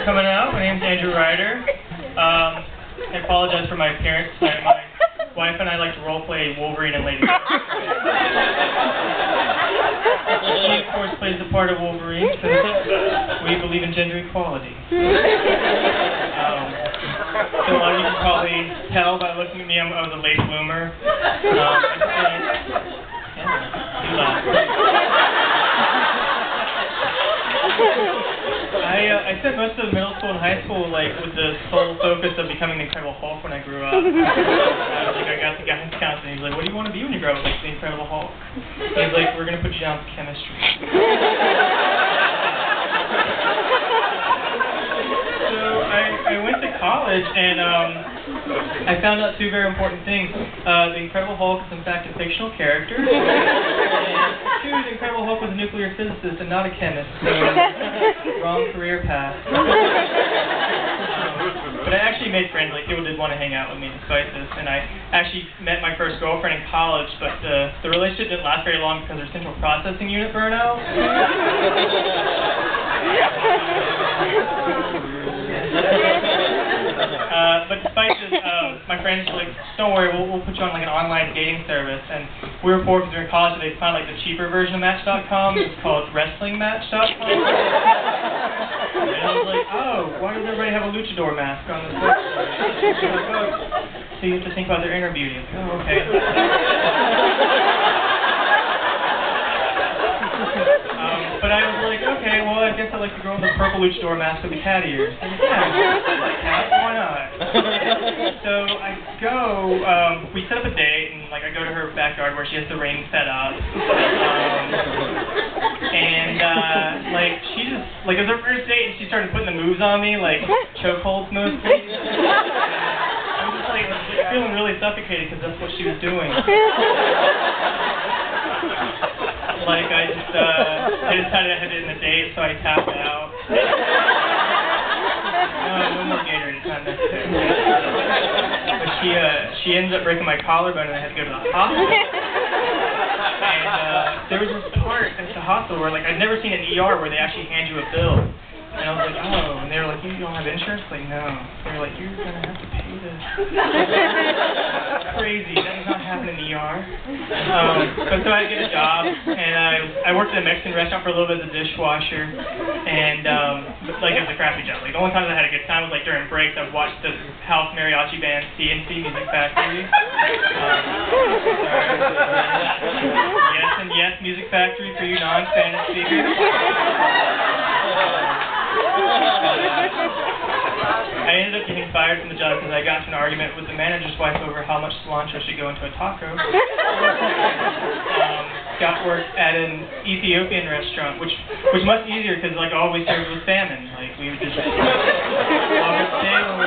for coming out. My name's AndyRider. I apologize for my appearance. My wife and I like to roleplay Wolverine and Lady Bird. She, of course, plays the part of Wolverine because we believe in gender equality. So a lot of you can probably tell by looking at me, I was a late bloomer. I spent most of middle school and high school with the sole focus of becoming the Incredible Hulk when I grew up. I got the guidance counselor and he's like, "What do you want to be when you grow up?" Like the Incredible Hulk. He's like, "We're gonna put you down for chemistry." So I went to college and I found out two very important things. The Incredible Hulk is in fact a fictional character. And two, the Incredible Hulk was a nuclear physicist and not a chemist. So wrong career path. But I actually made friends. Like people did want to hang out with me despite this. And I actually met my first girlfriend in college, but the relationship didn't last very long because her central processing unit burned out. But despite this, my friends were like, "Don't worry, we'll put you on like an online dating service." And we were poor because we were in college, so they found like the cheaper version of Match.com. It's called WrestlingMatch.com. And I was like, "Oh, why does everybody have a luchador mask on this website?" Like, "Oh, so you have to think about their inner beauty." Like, "Oh, okay." But I was like, okay, well, I guess I like the girl with the purple luchador mask with the cat ears. And yeah, like cat, why not? So I go, we set up a date, and like I go to her backyard where she has the ring set up. Like she just, like it was her first date, and she started putting the moves on me, like chokeholds mostly. I was just like feeling really suffocated because that's what she was doing. Like I decided I had to end the date, so I tapped out. No more Gatorade, it's not necessary. But she ended up breaking my collarbone, and I had to go to the hospital. And there was this part at the hospital where like I'd never seen an ER where they actually hand you a bill. And I was like, oh, and they were like, you don't have insurance? Like, no. They were like, you're going to have to pay this. Crazy. That does not happen in the ER. But so I get a job, and I worked at a Mexican restaurant for a little bit as a dishwasher, and like it was a crappy job. Like the only time I had a good time was like during breaks. I would watch the house mariachi band CNC Music Factory. Yes and yes, Music Factory for you non-Spanish speakers. I ended up getting fired from the job because I got into an argument with the manager's wife over how much cilantro should go into a taco. Got work at an Ethiopian restaurant, which was much easier because like all we served was salmon. Like we would just walk up the table.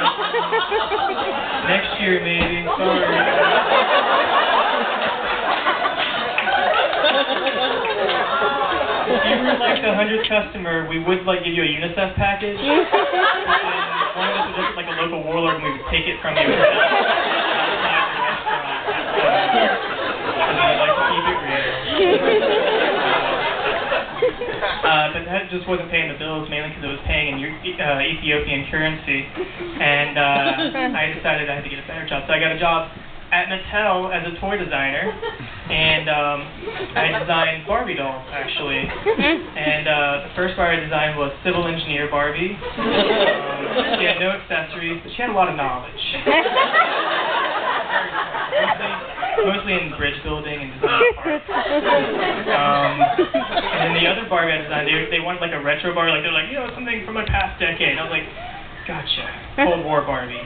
Next year maybe. Sorry. If you were like the 100th customer, we would like give you a UNICEF package. And one of us would look at like a local warlord and we would take it from you outside the restaurant. And we'd like to keep it real. But that just wasn't paying the bills, mainly because it was paying in Ethiopian currency. And I decided I had to get a better job. So I got a job at Mattel as a toy designer, and I designed Barbie dolls, actually. And the first Barbie I designed was Civil Engineer Barbie. She had no accessories, but she had a lot of knowledge. Mostly in bridge building and design parts. And then the other Barbie I designed, they wanted like a retro Barbie, like they're like, you know, something from my past decade. And I was like, gotcha, Cold War Barbie.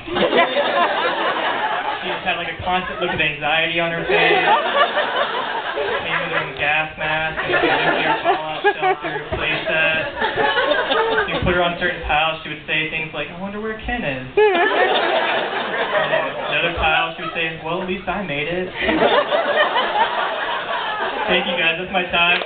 She just had like a constant look of anxiety on her face. Came with her own gas mask and like a nuclear fallout shelter playset. You put her on certain piles, she would say things like, I wonder where Ken is. And another pile, she would say, well, at least I made it. Thank you guys, that's my time.